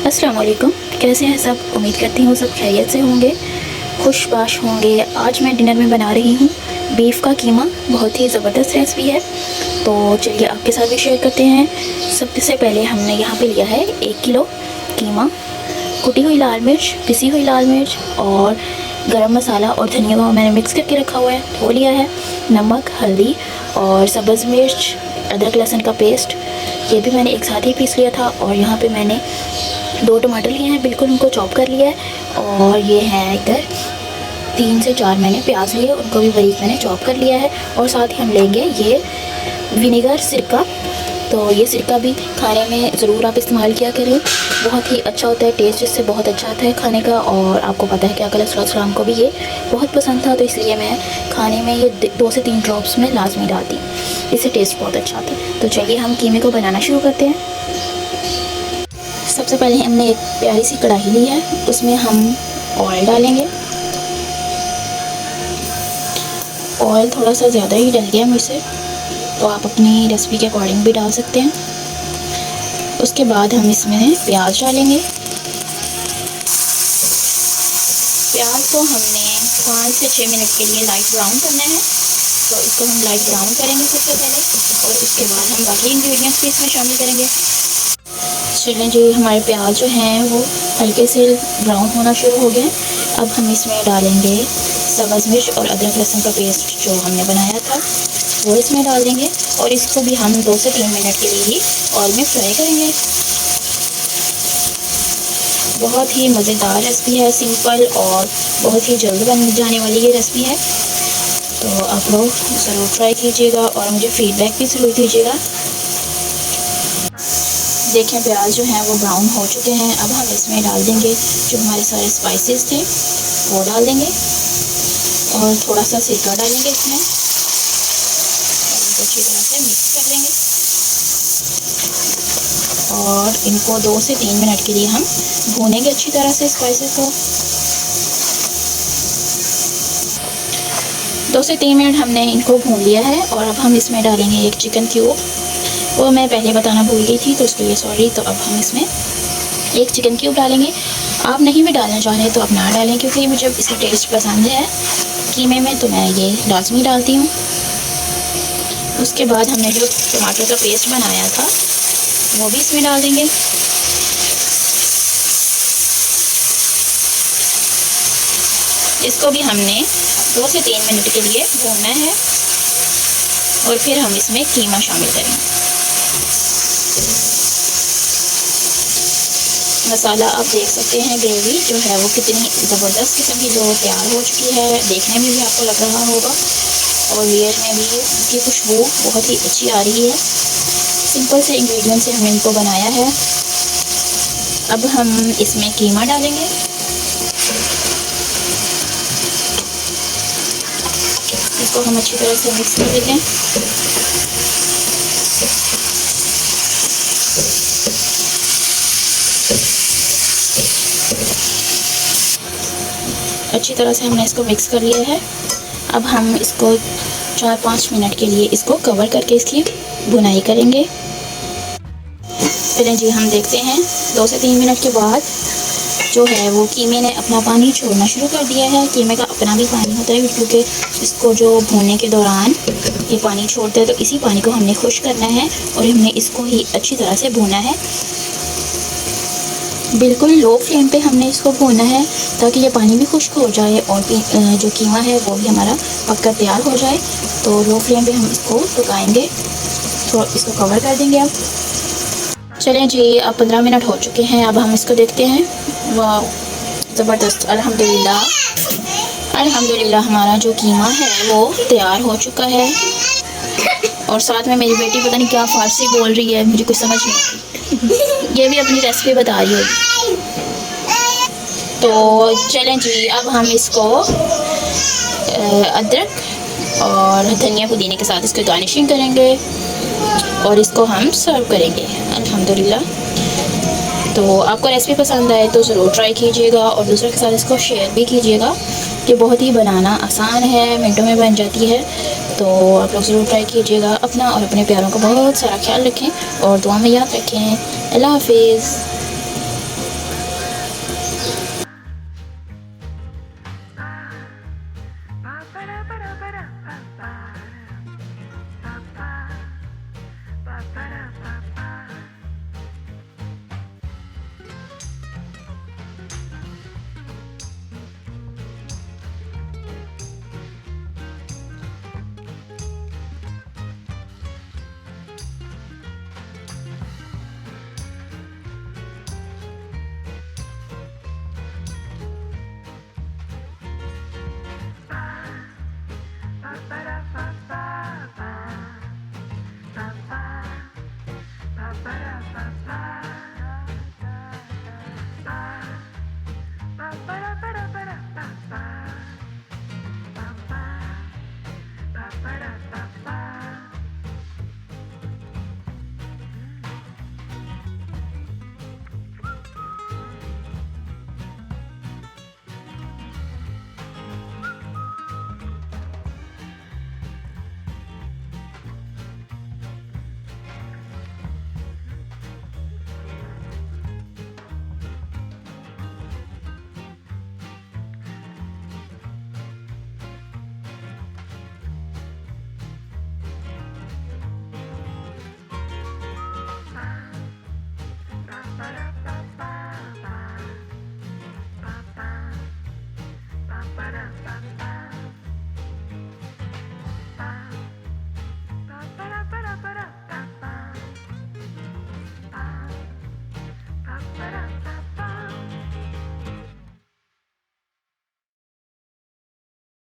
अस्सलाम वालेकुम। कैसे हैं सब? उम्मीद करती हूँ सब खैरियत से होंगे, खुशबाश होंगे। आज मैं डिनर में बना रही हूँ बीफ का कीमा। बहुत ही ज़बरदस्त रेसिपी है, तो चलिए आपके साथ भी शेयर करते हैं। सबसे पहले हमने यहाँ पे लिया है 1 किलो कीमा, कुटी हुई लाल मिर्च, पिसी हुई लाल मिर्च और गरम मसाला और धनिया को मैंने मिक्स करके रखा हुआ है, वो लिया है। नमक, हल्दी और सब्ज़ मिर्च, अदरक लहसुन का पेस्ट, ये भी मैंने एक साथ ही पीस लिया था। और यहाँ पे मैंने 2 टमाटर लिए हैं, बिल्कुल उनको चॉप कर लिया है। और ये है इधर 3 से 4 मैंने प्याज लिए, उनको भी बारीक मैंने चॉप कर लिया है। और साथ ही हम लेंगे ये विनेगर सिरका। तो ये सिरका भी खाने में ज़रूर आप इस्तेमाल किया करें, बहुत ही अच्छा होता है, टेस्ट इससे बहुत अच्छा आता है खाने का। और आपको पता है कि कोलेस्ट्रॉल को भी ये बहुत पसंद था, तो इसलिए मैं खाने में ये 2 से 3 ड्रॉप्स में लाजमी डालती, इससे टेस्ट बहुत अच्छा आता है। तो चलिए हम कीमे को बनाना शुरू करते हैं। सबसे पहले हमने एक प्यारी सी कढ़ाई ली है, उसमें हम ऑयल डालेंगे। ऑयल थोड़ा सा ज़्यादा ही डल गया मुझसे, तो आप अपनी रेसिपी के अकॉर्डिंग भी डाल सकते हैं। उसके बाद हम इसमें प्याज डालेंगे। प्याज को हमने 5 से 6 मिनट के लिए लाइट ब्राउन करना है, तो इसको हम लाइट ब्राउन करेंगे सबसे पहले, और उसके बाद हम बाकी इंग्रेडिएंट्स भी इसमें शामिल करेंगे। चलें जी, हमारे प्याज जो हैं वो हल्के से ब्राउन होना शुरू हो गए। अब हम इसमें डालेंगे सब्ज़ मिर्च और अदरक लहसुन का पेस्ट जो हमने बनाया था, वो इसमें डाल देंगे। और इसको भी हम 2 से 3 मिनट के लिए ही ऑयल में फ्राई करेंगे। बहुत ही मज़ेदार रेसिपी है, सिंपल और बहुत ही जल्द बन जाने वाली ये रेसिपी है, तो आप लोग ज़रूर ट्राई कीजिएगा और मुझे फ़ीडबैक भी ज़रूर दीजिएगा। देखें प्याज जो हैं वो ब्राउन हो चुके हैं। अब हम इसमें डाल देंगे जो हमारे सारे स्पाइसेस थे, वो डाल देंगे और थोड़ा सा सिरका डालेंगे इसमें, अच्छी तरह से मिक्स कर लेंगे। और इनको 2 से 3 मिनट के लिए हम भूनेंगे अच्छी तरह से स्पाइसेस को। 2 से 3 मिनट हमने इनको भून लिया है। और अब हम इसमें डालेंगे एक चिकन क्यूब, वो मैं पहले बताना भूल गई थी, तो उसके लिए सॉरी। तो अब हम इसमें एक चिकन क्यूब डालेंगे। आप नहीं भी डालना चाह रहे तो आप ना डालें, क्योंकि मुझे इसका टेस्ट पसंद है कीमे में, तो मैं ये लाजमी डालती हूँ। उसके बाद हमने जो टमाटर का पेस्ट बनाया था वो भी इसमें डाल देंगे। इसको भी हमने 2 से 3 मिनट के लिए भूनना है और फिर हम इसमें कीमा शामिल करेंगे। मसाला आप देख सकते हैं, ग्रेवी जो है वो कितनी ज़बरदस्त किस्म की जो तैयार हो चुकी है, देखने में भी आपको लग रहा होगा और रियल में भी इसकी खुशबू बहुत ही अच्छी आ रही है। सिंपल से इंग्रेडिएंट से हमने इनको बनाया है। अब हम इसमें कीमा डालेंगे। इसको हम अच्छी तरह से मिक्स कर देते हैं। अच्छी तरह से हमने इसको मिक्स कर लिया है। अब हम इसको 4-5 मिनट के लिए इसको कवर करके इसकी भुनाई करेंगे। चलें जी, हम देखते हैं 2 से 3 मिनट के बाद जो है वो कीमे ने अपना पानी छोड़ना शुरू कर दिया है। कीमे का अपना भी पानी होता है, क्योंकि इसको जो भूनने के दौरान ये पानी छोड़ते हैं, तो इसी पानी को हमने खुश करना है और हमने इसको ही अच्छी तरह से भूना है। बिल्कुल लो फ्लेम पे हमने इसको भूना है, ताकि ये पानी भी खुश्क हो जाए और जो कीमा है वो भी हमारा पककर तैयार हो जाए। तो लो फ्लेम पे हम इसको पकाएंगे, तो इसको कवर कर देंगे। अब चलें जी, अब 15 मिनट हो चुके हैं। अब हम इसको देखते हैं। वाह, ज़बरदस्त, अल्हम्दुलिल्लाह अल्हम्दुलिल्लाह हमारा जो कीमा है वो तैयार हो चुका है। और साथ में मेरी बेटी पता नहीं क्या फ़ारसी बोल रही है, मुझे कुछ समझ नहीं ये भी अपनी रेसिपी बता रही होगी। तो चलें जी, अब हम इसको अदरक और धनिया पुदीने के साथ इसको गार्निशिंग करेंगे और इसको हम सर्व करेंगे अल्हम्दुलिल्लाह। तो आपको रेसिपी पसंद आए तो ज़रूर ट्राई कीजिएगा और दूसरों के साथ इसको शेयर भी कीजिएगा। ये बहुत ही बनाना आसान है, मिनटों में बन जाती है। तो आप लोग ज़रूर ट्राई कीजिएगा। अपना और अपने प्यारों का बहुत सारा ख्याल रखें और दुआ में याद रखें। अल्लाह हाफिज़। पर